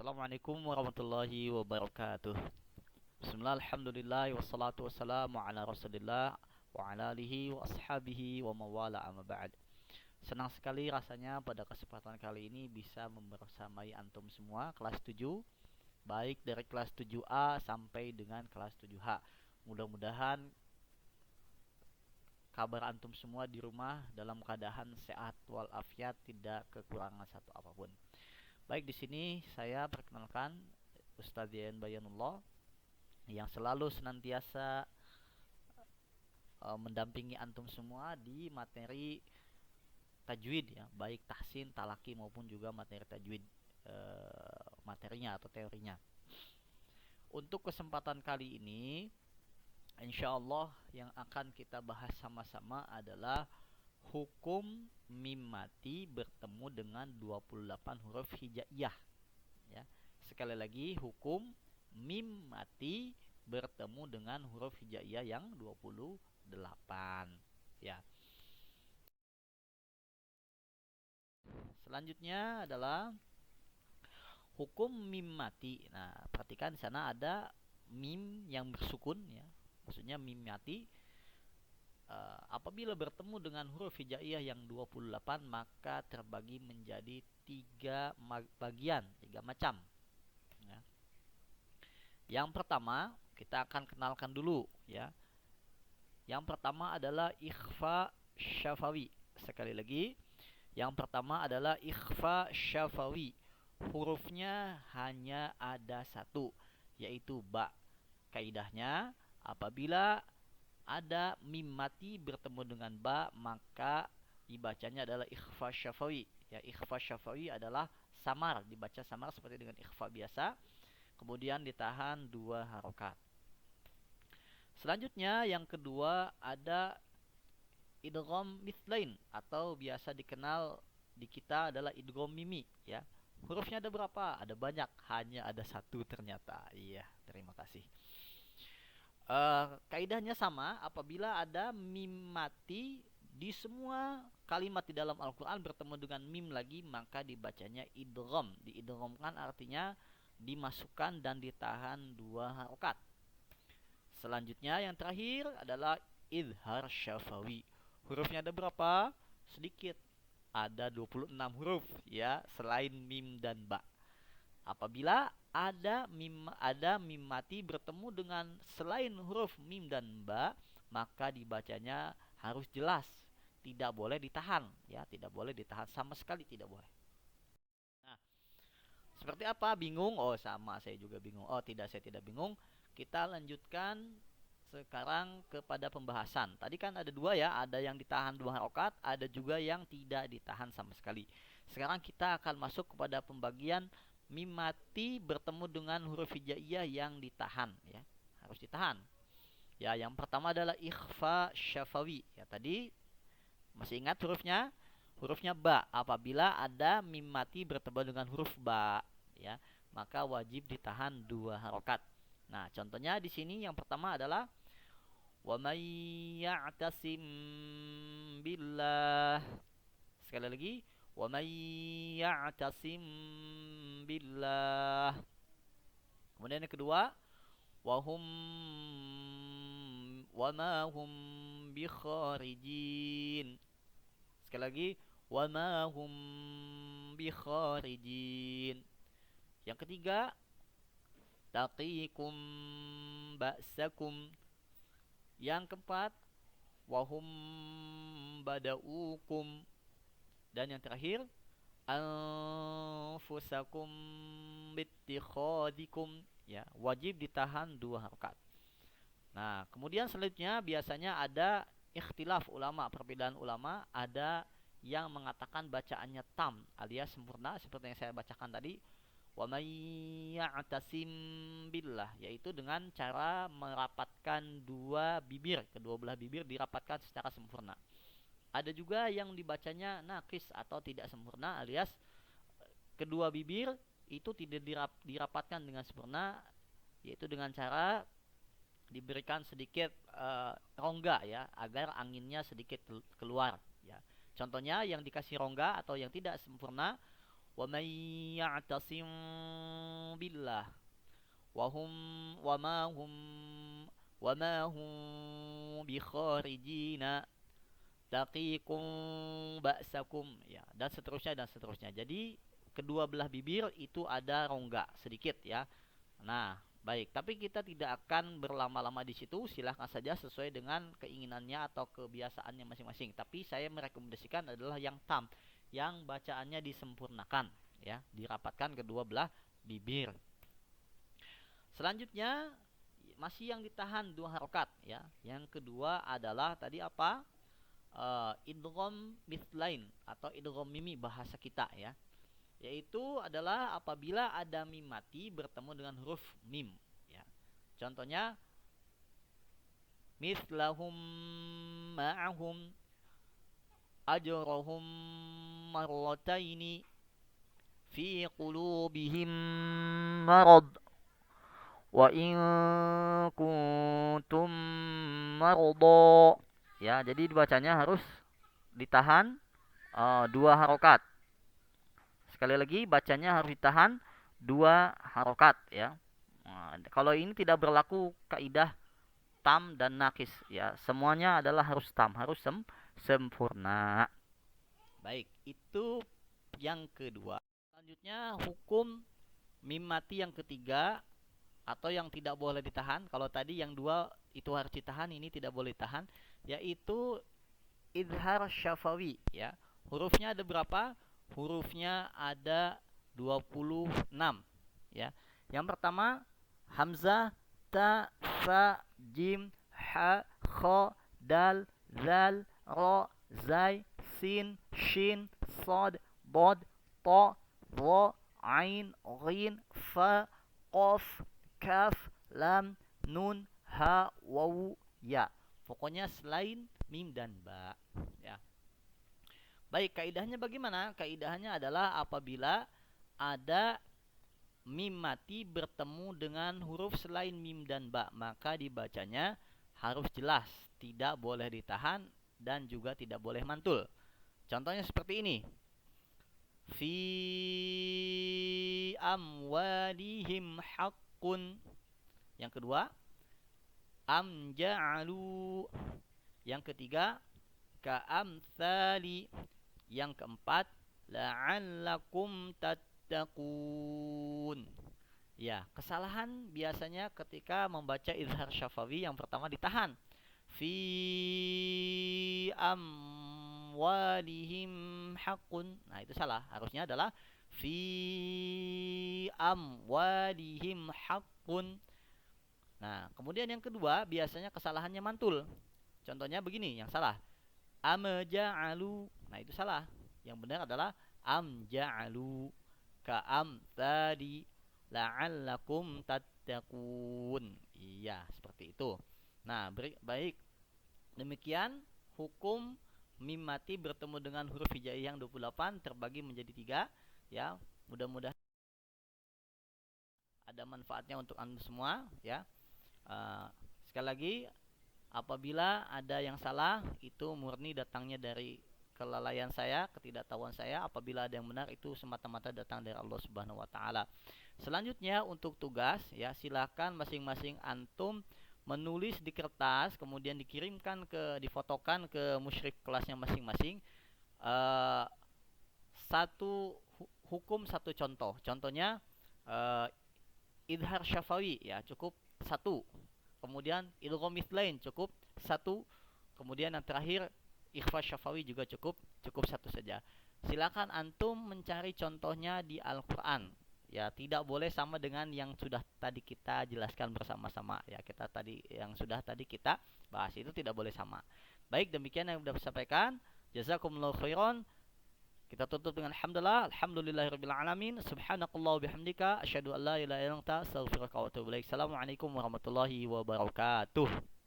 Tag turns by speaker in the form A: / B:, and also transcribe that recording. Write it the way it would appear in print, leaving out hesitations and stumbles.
A: Assalamualaikum warahmatullahi wabarakatuh. Bismillah, alhamdulillah, wassalatu wassalamu ala rasulillah wa ala alihi wa ashabihi wa mawala amma ba'd. Senang sekali rasanya pada kesempatan kali ini bisa membersamai antum semua kelas 7, baik dari kelas 7A sampai dengan kelas 7H. Mudah-mudahan kabar antum semua di rumah dalam keadaan sehat walafiat, tidak kekurangan satu apapun. Baik, di sini saya perkenalkan Ustadz Yayan Bayanullah yang selalu senantiasa mendampingi antum semua di materi tajwid ya, baik tahsin, talaki maupun juga materi tajwid materinya atau teorinya. Untuk kesempatan kali ini, insya Allah yang akan kita bahas sama-sama adalah hukum mim mati bertemu dengan 28 huruf hijaiyah ya. Sekali lagi, hukum mim mati bertemu dengan huruf hijaiyah yang 28 ya. Selanjutnya adalah hukum mim mati. Nah, perhatikan di sana ada mim yang bersukun ya. Maksudnya mim mati apabila bertemu dengan huruf hijaiyah yang 28 maka terbagi menjadi 3 bagian, 3 macam ya. Yang pertama kita akan kenalkan dulu ya. Yang pertama adalah ikhfa syafawi. Sekali lagi, yang pertama adalah ikhfa syafawi. Hurufnya hanya ada satu, yaitu ba. Kaidahnya, apabila ada mim mati bertemu dengan ba maka dibacanya adalah ikhfa syafawi ya. Ikhfa syafawi adalah samar, dibaca samar seperti dengan ikhfa biasa, kemudian ditahan 2 harokat. Selanjutnya yang kedua ada idgham mithlain atau biasa dikenal di kita adalah idgham mimi ya. Hurufnya ada berapa? Ada banyak, hanya ada satu ternyata. Iya, terima kasih. Kaidahnya sama, apabila ada mim mati di semua kalimat di dalam Al-Quran bertemu dengan mim lagi maka dibacanya idgham. Diidghamkan artinya dimasukkan dan ditahan 2 harokat. Selanjutnya yang terakhir adalah idhar syafawi. Hurufnya ada berapa? Sedikit, ada 26 huruf ya, selain mim dan ba. Apabila ada mim mati bertemu dengan selain huruf mim dan ba maka dibacanya harus jelas, tidak boleh ditahan ya, tidak boleh ditahan sama sekali, tidak boleh. Nah, seperti apa? Bingung? Oh, sama, saya juga bingung. Oh, tidak, saya tidak bingung. Kita lanjutkan sekarang kepada pembahasan. Tadi kan ada 2 ya, ada yang ditahan 2 harokat, ada juga yang tidak ditahan sama sekali. Sekarang kita akan masuk kepada pembagian mim mati bertemu dengan huruf hijaiyah yang ditahan ya, harus ditahan. Ya, yang pertama adalah ikhfa syafawi. Ya, tadi masih ingat hurufnya? Hurufnya ba. Apabila ada mim mati bertemu dengan huruf ba ya, maka wajib ditahan 2 harokat. Nah, contohnya di sini yang pertama adalah wa may ya'tasim billah. Sekali lagi, wa may ya'tasim billah. Kemudian yang kedua, wahum wama hum bikharijin. Sekali lagi, wama hum bikharijin. Yang ketiga, taqikum ba'sakum. Yang keempat, wahum bada'ukum. Dan yang terakhir, anfusakum bittikhadikum ya, wajib ditahan 2 harokat. Nah, kemudian selanjutnya biasanya ada ikhtilaf ulama, perbedaan ulama. Ada yang mengatakan bacaannya tam alias sempurna seperti yang saya bacakan tadi, wa may ya'tasim billah, yaitu dengan cara merapatkan 2 bibir, kedua belah bibir dirapatkan secara sempurna. Ada juga yang dibacanya naqis atau tidak sempurna alias kedua bibir itu tidak dirapatkan dengan sempurna, yaitu dengan cara diberikan sedikit rongga ya, agar anginnya sedikit keluar ya. Contohnya yang dikasih rongga atau yang tidak sempurna, wa may ya'tasim billah wahum wama hum bikharijina taqikum ba'sakum, ya, dan seterusnya. Jadi kedua belah bibir itu ada rongga sedikit, ya. Nah, baik, tapi kita tidak akan berlama-lama di situ. Silahkan saja sesuai dengan keinginannya atau kebiasaannya masing-masing. Tapi saya merekomendasikan adalah yang tam, yang bacaannya disempurnakan, ya, dirapatkan kedua belah bibir. Selanjutnya masih yang ditahan 2 harokat, ya. Yang kedua adalah tadi apa? Idgham mithlain atau idgham mimi bahasa kita, ya. Yaitu adalah apabila ada mim mati bertemu dengan huruf mim, ya. Contohnya mislahum ma'ahum ajrahum marrataini fi qulubihim marad wa in kuntum marda, ya. Jadi dibacanya harus ditahan 2 harokat. Sekali lagi bacanya harus ditahan 2 harokat, ya. Nah, kalau ini tidak berlaku kaidah tam dan nakis, ya. Semuanya adalah harus tam, harus sempurna. Baik, itu yang kedua. Selanjutnya hukum mim mati yang ketiga atau yang tidak boleh ditahan. Kalau tadi yang 2 itu harus ditahan, ini tidak boleh ditahan, yaitu izhar syafawi, ya. Hurufnya ada berapa? Hurufnya ada 26, ya. Yang pertama hamzah, ta, sa, jim, ha, kha, dal, zal, ra, zai, sin, shin, sad, dad, ta, dha, ain, ghin, fa, qaf, kaf, lam, nun, ha, wawu, ya. Pokoknya selain mim dan ba, ya. Baik, kaidahnya bagaimana? Kaidahnya adalah apabila ada mim mati bertemu dengan huruf selain mim dan ba, maka dibacanya harus jelas, tidak boleh ditahan dan juga tidak boleh mantul. Contohnya seperti ini. Fi amwalihim haqqun. Yang kedua, am ja'alu. Yang ketiga, ka'amthali. Yang keempat, la'allakum tattaqun. Ya, kesalahan biasanya ketika membaca izhar syafawi yang pertama ditahan. Fi amwalihim haqqun. Nah, itu salah. Harusnya adalah fi amwalihim haqqun. Nah, kemudian yang kedua biasanya kesalahannya mantul. Contohnya begini, yang salah. Amja'alu. Nah, itu salah. Yang benar adalah amja'alu ka'am tadi la'allakum tattaqun. Iya, seperti itu. Nah, baik. Demikian hukum mim mati bertemu dengan huruf hijaiyah yang 28 terbagi menjadi 3, ya. Mudah-mudahan ada manfaatnya untuk Anda semua, ya. Sekali lagi, apabila ada yang salah itu murni datangnya dari kelalaian saya, ketidaktahuan saya. Apabila ada yang benar itu semata-mata datang dari Allah Subhanahu wa taala. Selanjutnya untuk tugas, ya, silakan masing-masing antum menulis di kertas, kemudian difotokan ke musyrif kelasnya masing-masing. Satu hukum, satu contoh. Contohnya idhar syafawi, ya, cukup 1. Kemudian idgham mithlain cukup 1. Kemudian yang terakhir ikhfa syafawi juga cukup 1 saja. Silakan antum mencari contohnya di Al-Qur'an. Ya, tidak boleh sama dengan yang sudah tadi kita jelaskan bersama-sama. Ya, yang sudah tadi kita bahas itu tidak boleh sama. Baik, demikian yang sudah saya sampaikan. Jazakumullahu khairan. Kita tutup dengan alhamdulillah, alhamdulillahirabbil alamin, subhanakallah wa bihamdika, asyhadu an la ilaha illa anta, astaghfiruka wa atubu ilaik. Assalamualaikum warahmatullahi wabarakatuh.